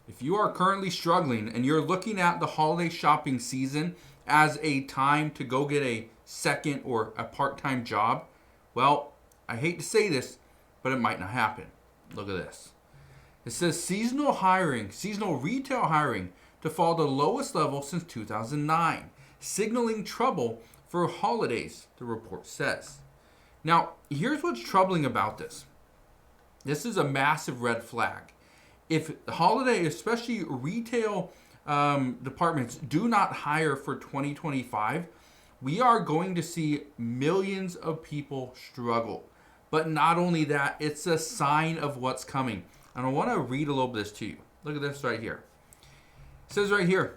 If you are currently struggling and you're looking at the holiday shopping season as a time to go get a second or a part-time job, well, I hate to say this, but it might not happen. Look at this. It says seasonal retail hiring to fall to the lowest level since 2009, signaling trouble for holidays, the report says. Now, here's what's troubling about this. This is a massive red flag. If holiday, especially retail departments, do not hire for 2025, we are going to see millions of people struggle. But not only that, it's a sign of what's coming. And I want to read a little bit of this to you. Look at this right here. It says right here,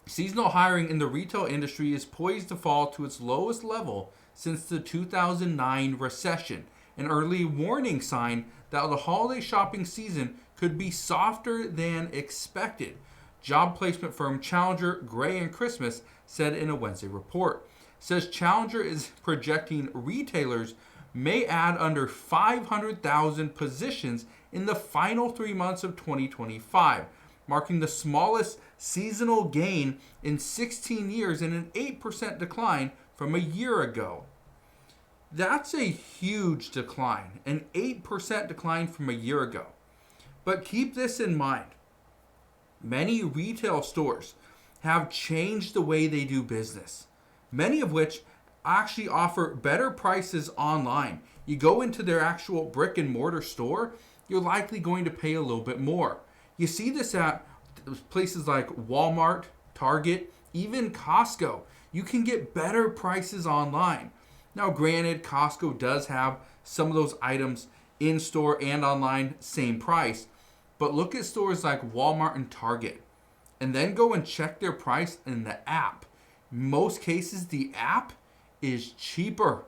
seasonal hiring in the retail industry is poised to fall to its lowest level since the 2009 recession, an early warning sign that the holiday shopping season could be softer than expected. Job placement firm Challenger, Gray & Christmas said in a Wednesday report. It says Challenger is projecting retailers may add under 500,000 positions in the final 3 months of 2025, marking the smallest seasonal gain in 16 years and an 8% decline from a year ago. That's a huge decline, an 8% decline from a year ago. But keep this in mind. Many retail stores have changed the way they do business, many of which actually offer better prices online. You go into their actual brick and mortar store, you're likely going to pay a little bit more. You see this at places like Walmart, Target, even Costco. You can get better prices online. Now, granted, Costco does have some of those items in store and online, same price. But look at stores like Walmart and Target, and then go and check their price in the app. In most cases, the app is cheaper.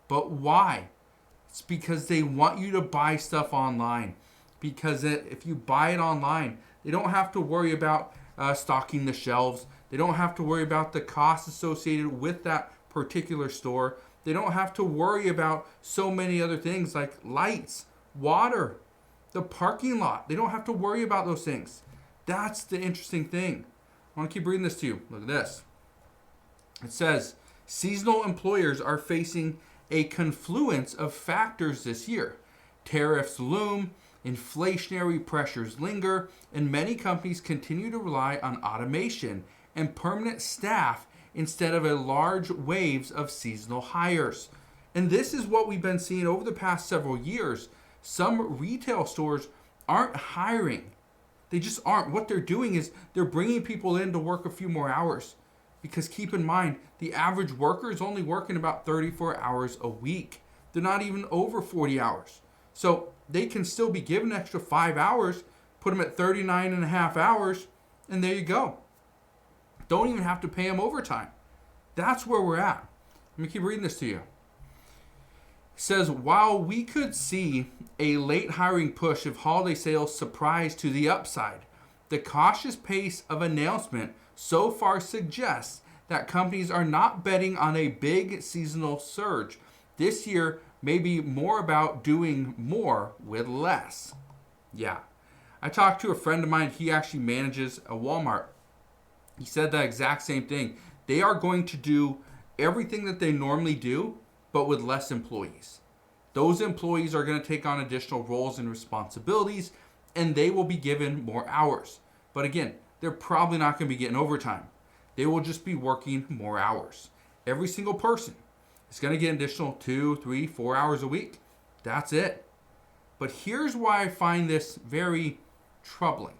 But why? It's because they want you to buy stuff online. Because if you buy it online, they don't have to worry about stocking the shelves. They don't have to worry about the costs associated with that particular store. They don't have to worry about so many other things like lights, water, the parking lot. They don't have to worry about those things. That's the interesting thing. I want to keep reading this to you. Look at this. It says, seasonal employers are facing a confluence of factors this year. Tariffs loom, inflationary pressures linger, and many companies continue to rely on automation and permanent staff instead of a large waves of seasonal hires. And this is what we've been seeing over the past several years. Some retail stores aren't hiring. They just aren't. What they're doing is they're bringing people in to work a few more hours. Because keep in mind, the average worker is only working about 34 hours a week. They're not even over 40 hours. So they can still be given an extra 5 hours, put them at 39 and a half hours, and there you go. Don't even have to pay them overtime. That's where we're at. Let me keep reading this to you. It says, while we could see a late hiring push if holiday sales surprise to the upside, the cautious pace of announcement so far suggests that companies are not betting on a big seasonal surge. This year may be more about doing more with less. Yeah. I talked to a friend of mine. He actually manages a Walmart. He said that exact same thing. They are going to do everything that they normally do, but with less employees. Those employees are going to take on additional roles and responsibilities, and they will be given more hours. But again, they're probably not going to be getting overtime. They will just be working more hours. Every single person is going to get an additional 2, 3, 4 hours a week. That's it. But here's why I find this very troubling.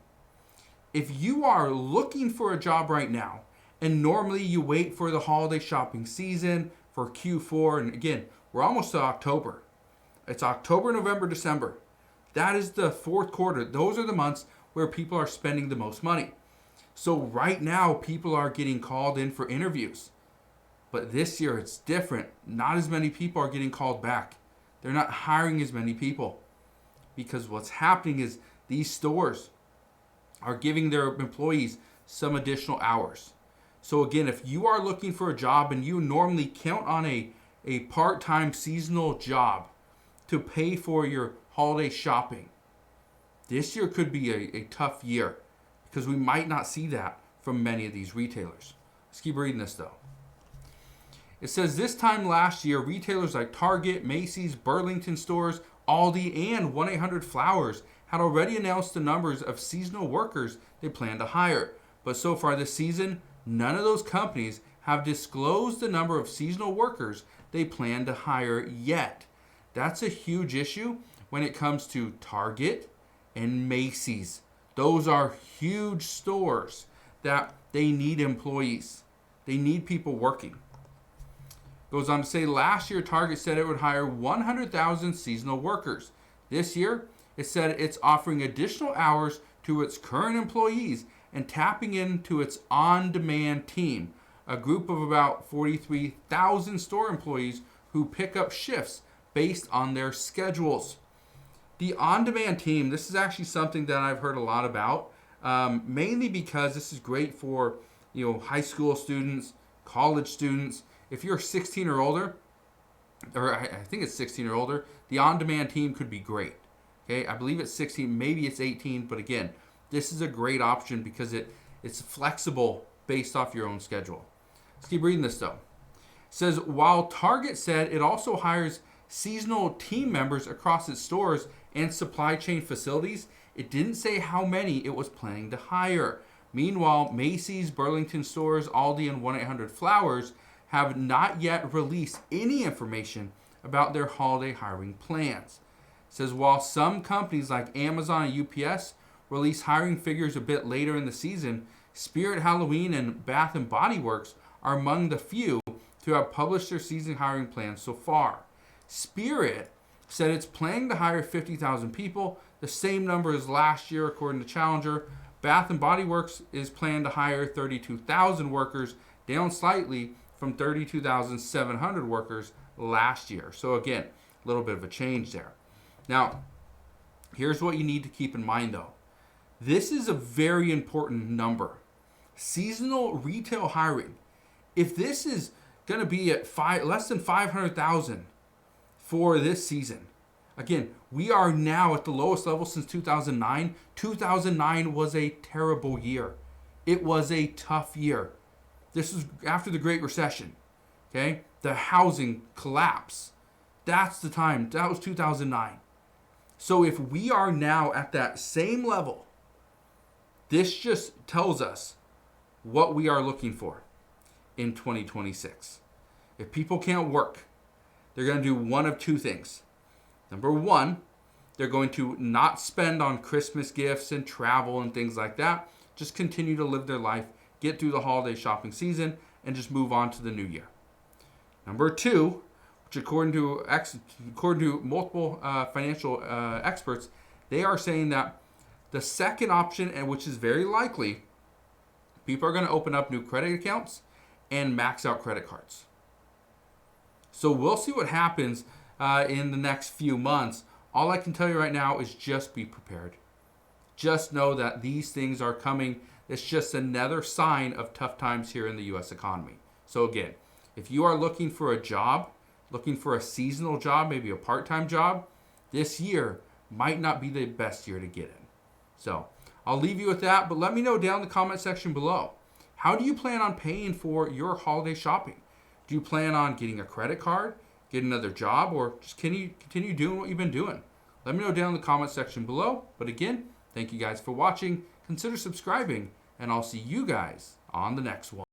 If you are looking for a job right now, and normally you wait for the holiday shopping season, for Q4, and again, we're almost to October. It's October, November, December. That is the fourth quarter. Those are the months where people are spending the most money. So right now, people are getting called in for interviews. But this year, it's different. Not as many people are getting called back. They're not hiring as many people. Because what's happening is these stores are giving their employees some additional hours. So again, if you are looking for a job and you normally count on a part-time seasonal job to pay for your holiday shopping, this year could be a tough year because we might not see that from many of these retailers. Let's keep reading this though. It says this time last year, retailers like Target, Macy's, Burlington Stores, Aldi, and 1-800-Flowers had already announced the numbers of seasonal workers they plan to hire. But so far this season, none of those companies have disclosed the number of seasonal workers they plan to hire yet. That's a huge issue when it comes to Target and Macy's. Those are huge stores that they need employees. They need people working. Goes on to say last year Target said it would hire 100,000 seasonal workers. This year it said it's offering additional hours to its current employees and tapping into its on-demand team, a group of about 43,000 store employees who pick up shifts based on their schedules. The on-demand team, this is actually something that I've heard a lot about, mainly because this is great for high school students, college students. If you're 16 or older, or I think it's 16 or older, the on-demand team could be great. Okay, I believe it's 16, maybe it's 18, but again, this is a great option because it's flexible based off your own schedule. Let's keep reading this though. It says, while Target said it also hires seasonal team members across its stores and supply chain facilities, it didn't say how many it was planning to hire. Meanwhile, Macy's, Burlington Stores, Aldi, and 1-800-Flowers have not yet released any information about their holiday hiring plans. It says while some companies like Amazon and UPS release hiring figures a bit later in the season, Spirit Halloween and Bath & Body Works are among the few to have published their season hiring plans so far. Spirit said it's planning to hire 50,000 people, the same number as last year according to Challenger. Bath & Body Works is planned to hire 32,000 workers, down slightly from 32,700 workers last year. So again, a little bit of a change there. Now, here's what you need to keep in mind though. This is a very important number. Seasonal retail hiring. If this is going to be at less than 500,000 for this season, again, we are now at the lowest level since 2009. 2009 was a terrible year. It was a tough year. This was after the Great Recession. Okay? The housing collapse. That's the time. That was 2009. So if we are now at that same level, this just tells us what we are looking for in 2026. If people can't work, they're going to do one of two things. Number one, they're going to not spend on Christmas gifts and travel and things like that. Just continue to live their life, get through the holiday shopping season, and just move on to the new year. Number two, which according to multiple financial experts, they are saying that the second option, and which is very likely, people are going to open up new credit accounts and max out credit cards. So we'll see what happens in the next few months. All I can tell you right now is just be prepared. Just know that these things are coming. It's just another sign of tough times here in the U.S. economy. So again, if you are looking for a job, looking for a seasonal job, maybe a part-time job, this year might not be the best year to get in. So I'll leave you with that, but let me know down in the comment section below. How do you plan on paying for your holiday shopping? Do you plan on getting a credit card, get another job, or just continue doing what you've been doing? Let me know down in the comment section below. But again, thank you guys for watching. Consider subscribing, and I'll see you guys on the next one.